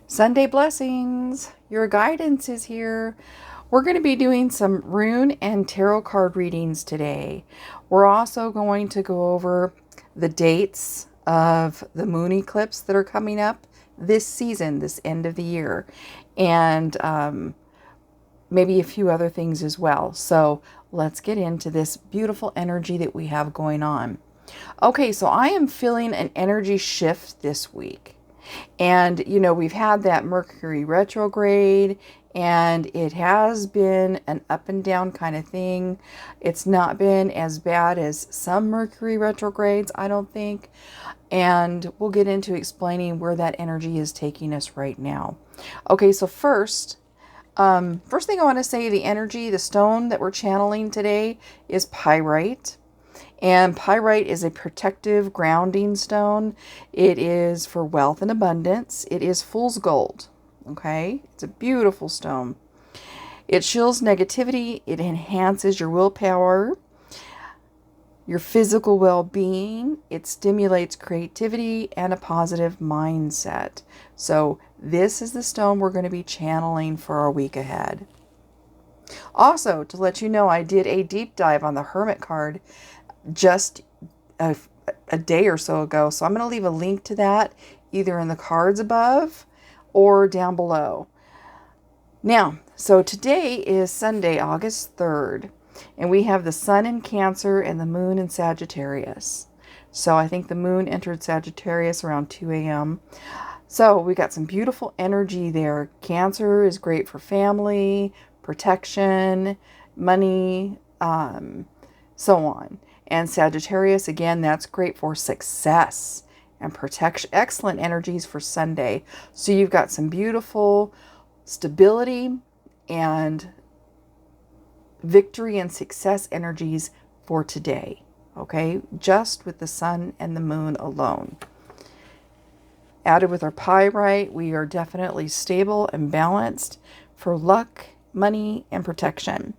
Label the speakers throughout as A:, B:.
A: Sunday blessings. Your guidance is here. We're going to be doing some rune and tarot card readings today. We're also going to go over the dates of the moon eclipse that are coming up this season, this end of the year, and maybe a few other things as well. So let's get into this beautiful energy that we have going on. Okay, so I am feeling an energy shift this week. And, we've had that Mercury retrograde, and it has been an up and down kind of thing. It's not been as bad as some Mercury retrogrades, I don't think. And we'll get into explaining where that energy is taking us right now. Okay, so first thing I want to say, the stone that we're channeling today is pyrite. And pyrite is a protective grounding stone. It is for wealth and abundance. It is fool's gold. Okay? It's a beautiful stone. It chills negativity. It enhances your willpower, your physical well-being. It stimulates creativity and a positive mindset. So this is the stone we're going to be channeling for our week ahead. Also, to let you know, I did a deep dive on the Hermit card just a day or so ago. So I'm going to leave a link to that either in the cards above or down below. Now, so today is Sunday, August 3rd, and we have the sun in Cancer and the moon in Sagittarius. So I think the moon entered Sagittarius around 2 a.m. So we got some beautiful energy there. Cancer is great for family, protection, money, so on. And Sagittarius, again, that's great for success and protection. Excellent energies for Sunday. So you've got some beautiful stability and victory and success energies for today. Okay, just with the sun and the moon alone. Added with our pyrite, we are definitely stable and balanced for luck, money, and protection.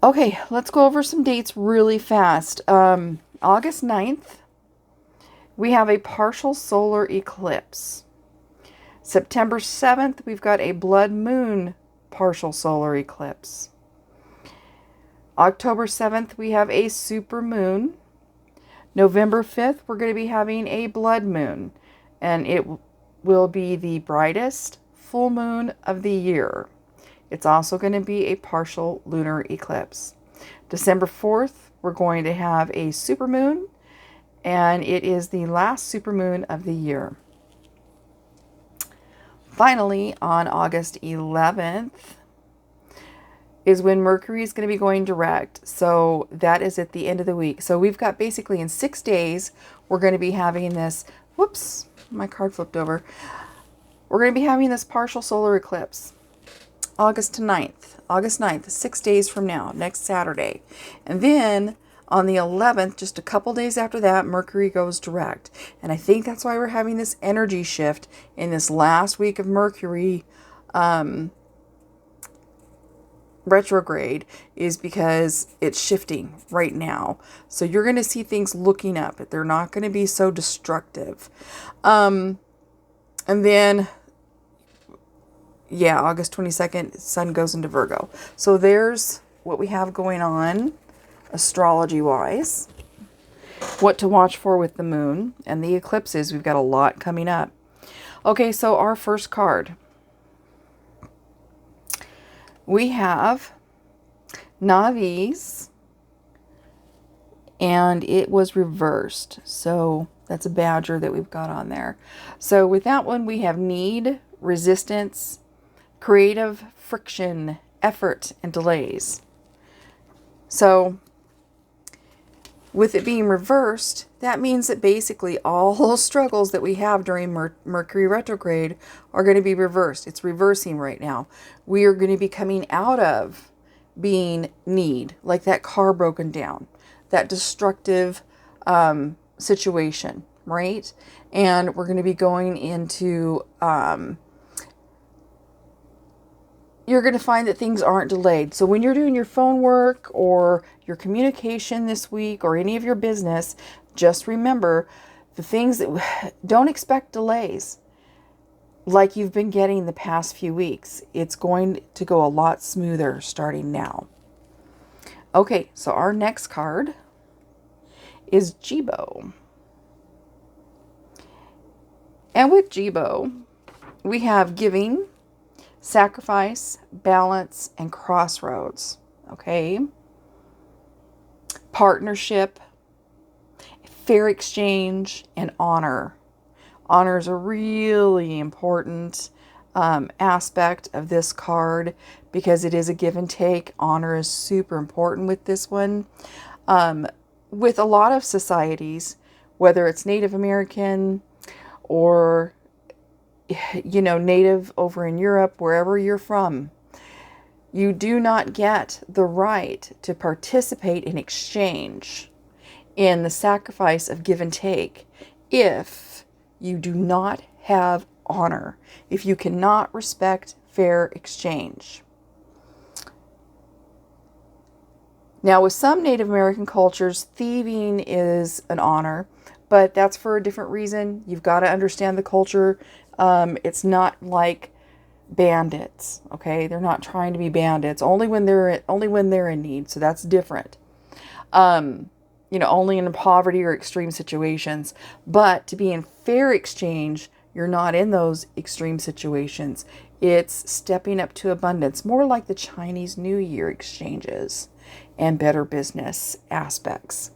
A: Okay, let's go over some dates really fast. August 9th, we have a partial solar eclipse. September 7th, we've got a blood moon partial solar eclipse. October 7th, we have a super moon. November 5th, we're going to be having a blood moon, and it will be the brightest full moon of the year. It's also going to be a partial lunar eclipse. December 4th, we're going to have a supermoon, and it is the last supermoon of the year. Finally, on August 11th is when Mercury is going to be going direct. So that is at the end of the week. So we've got basically in 6 days, we're going to be having this, whoops, my card flipped over. We're going to be having this partial solar eclipse. August 9th, 6 days from now, next Saturday. And then on the 11th, just a couple days after that, Mercury goes direct. And I think that's why we're having this energy shift in this last week of Mercury retrograde, is because it's shifting right now. So you're going to see things looking up. They're not going to be so destructive. And then August 22nd, sun goes into Virgo. So there's what we have going on astrology-wise. What to watch for with the moon and the eclipses. We've got a lot coming up. Okay, so our first card. We have Navis, and it was reversed. So that's a badger that we've got on there. So with that one, we have need, resistance, creative friction, effort, and delays. So with it being reversed, that means that basically all struggles that we have during Mercury retrograde are going to be reversed. It's reversing right now. We are going to be coming out of being need, like that car broken down, that destructive situation, right? And we're going to be going into you're going to find that things aren't delayed. So when you're doing your phone work or your communication this week or any of your business, just remember the things that don't expect delays. like you've been getting the past few weeks. It's going to go a lot smoother starting now. Okay, so our next card is Jibo. And with Jibo, we have giving, sacrifice, balance, and crossroads. Okay? Partnership, fair exchange, and honor. Honor is a really important aspect of this card because it is a give and take. Honor is super important with this one. With a lot of societies, whether it's Native American or, you know, Native over in Europe, wherever you're from, you do not get the right to participate in exchange in the sacrifice of give and take if you do not have honor, if you cannot respect fair exchange. Now, with some Native American cultures, thieving is an honor, but that's for a different reason. You've got to understand the culture. It's not like bandits, okay? They're not trying to be bandits, only when they're in need, so that's different. You know, only in poverty or extreme situations. But to be in fair exchange, you're not in those extreme situations. It's stepping up to abundance, more like the Chinese New Year exchanges and better business aspects.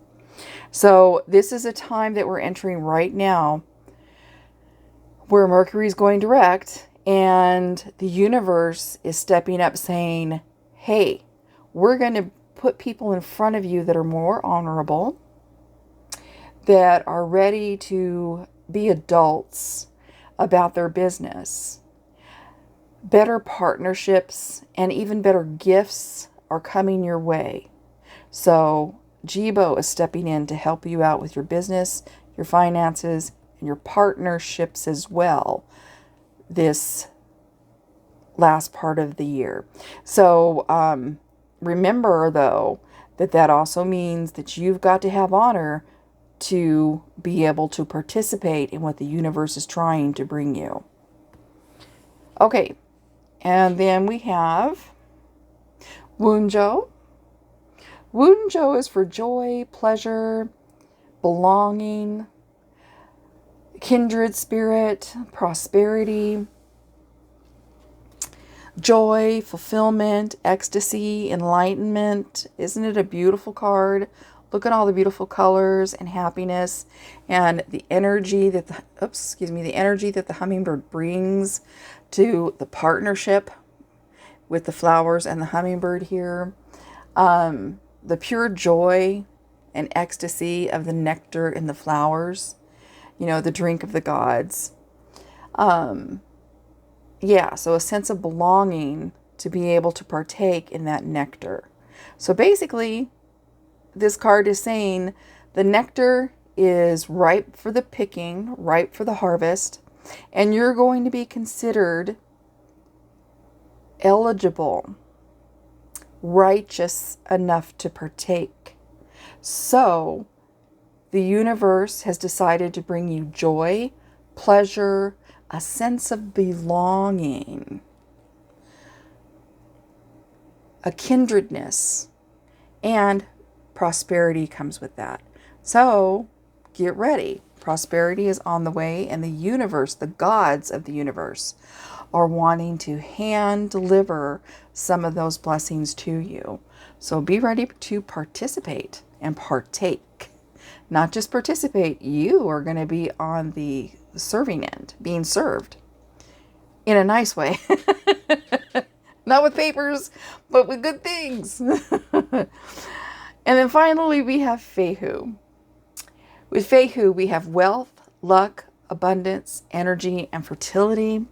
A: So this is a time that we're entering right now where Mercury is going direct and the universe is stepping up saying, hey, we're going to put people in front of you that are more honorable, that are ready to be adults about their business. Better partnerships and even better gifts are coming your way. So Jibo is stepping in to help you out with your business, your finances, and your partnerships as well this last part of the year. So remember, though, that also means that you've got to have honor to be able to participate in what the universe is trying to bring you. Okay, and then we have Wunjo. Wunjo is for joy, pleasure, belonging, kindred spirit, prosperity, joy, fulfillment, ecstasy, enlightenment. Isn't it a beautiful card? Look at all the beautiful colors and happiness and the energy that the energy that the hummingbird brings to the partnership with the flowers and the hummingbird here. The pure joy and ecstasy of the nectar in the flowers, you know, the drink of the gods. Yeah, so a sense of belonging to be able to partake in that nectar. So basically, this card is saying the nectar is ripe for the picking, ripe for the harvest, and you're going to be considered eligible, righteous enough to partake. So the universe has decided to bring you joy, pleasure, a sense of belonging, a kindredness, and prosperity comes with that. So get ready. Prosperity is on the way, and the universe, the gods of the universe, are wanting to hand deliver some of those blessings to you. So be ready to participate and partake. Not just participate, you are going to be on the serving end, being served in a nice way. Not with papers, but with good things. And then finally, we have Fehu. With Fehu, we have wealth, luck, abundance, energy, and fertility.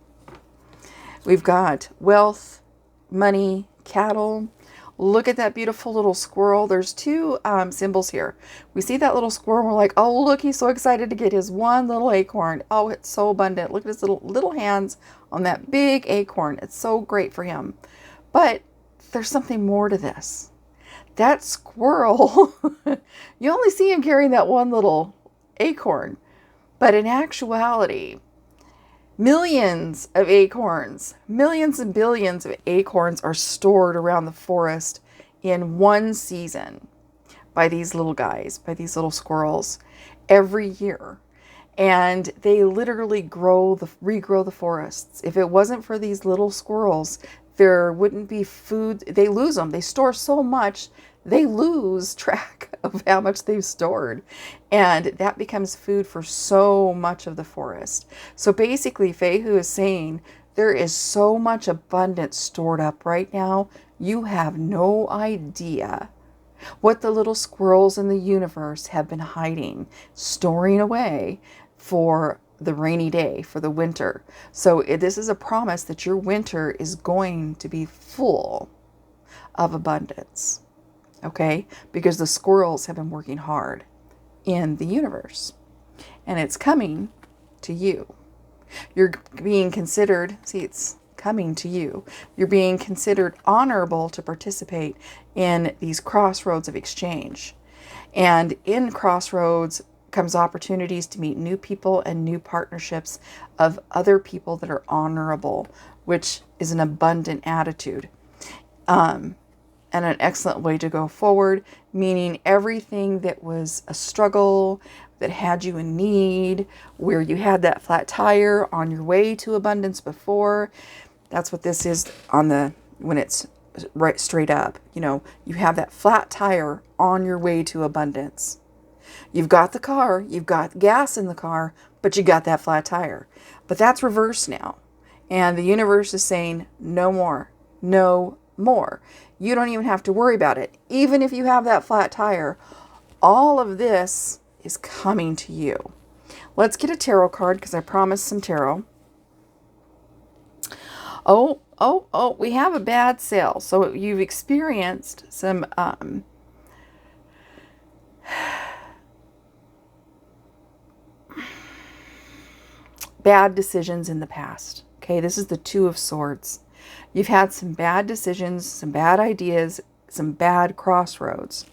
A: We've got wealth, money, cattle. Look at that beautiful little squirrel. There's two symbols here. We see that little squirrel. And we're like, oh, look, he's so excited to get his one little acorn. Oh, it's so abundant. Look at his little hands on that big acorn. It's so great for him. But there's something more to this. That squirrel, you only see him carrying that one little acorn. But in actuality, Millions of acorns, millions and billions of acorns are stored around the forest in one season by these little guys, by these little squirrels every year. And they literally regrow the forests. If it wasn't for these little squirrels, there wouldn't be food. They lose them. They store so much, they lose track of how much they've stored. And that becomes food for so much of the forest. So basically, Fehu is saying there is so much abundance stored up right now, you have no idea what the little squirrels in the universe have been hiding, storing away for the rainy day, for the winter. So this is a promise that your winter is going to be full of abundance, okay? Because the squirrels have been working hard in the universe, and it's coming to you. You're being considered, see, it's coming to you. You're being considered honorable to participate in these crossroads of exchange. And in crossroads comes opportunities to meet new people and new partnerships of other people that are honorable, which is an abundant attitude. And an excellent way to go forward, meaning everything that was a struggle, that had you in need, where you had that flat tire on your way to abundance before. That's what this is when it's right straight up. You know, you have that flat tire on your way to abundance. You've got the car, you've got gas in the car, but you got that flat tire. But that's reversed now. And the universe is saying, no more, no more. You don't even have to worry about it. Even if you have that flat tire, all of this is coming to you. Let's get a tarot card, because I promised some tarot. Oh, we have a bad sale. So you've experienced some bad decisions in the past. Okay, this is the Two of Swords. You've had some bad decisions, some bad ideas, some bad crossroads.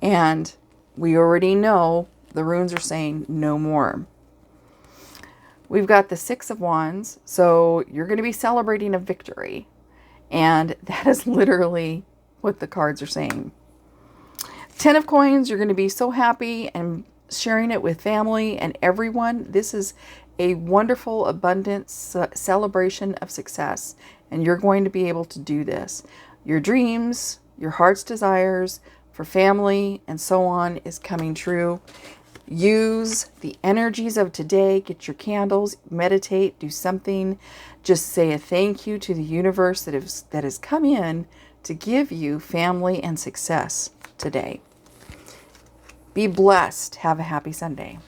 A: And we already know the runes are saying no more. We've got the Six of Wands, so you're going to be celebrating a victory. And that is literally what the cards are saying. Ten of Coins, you're going to be so happy and sharing it with family and everyone. This is a wonderful, abundant celebration of success. And you're going to be able to do this. Your dreams, your heart's desires for family and so on is coming true. Use the energies of today. Get your candles, meditate, do something. Just say a thank you to the universe that has come in to give you family and success today. Be blessed. Have a happy Sunday.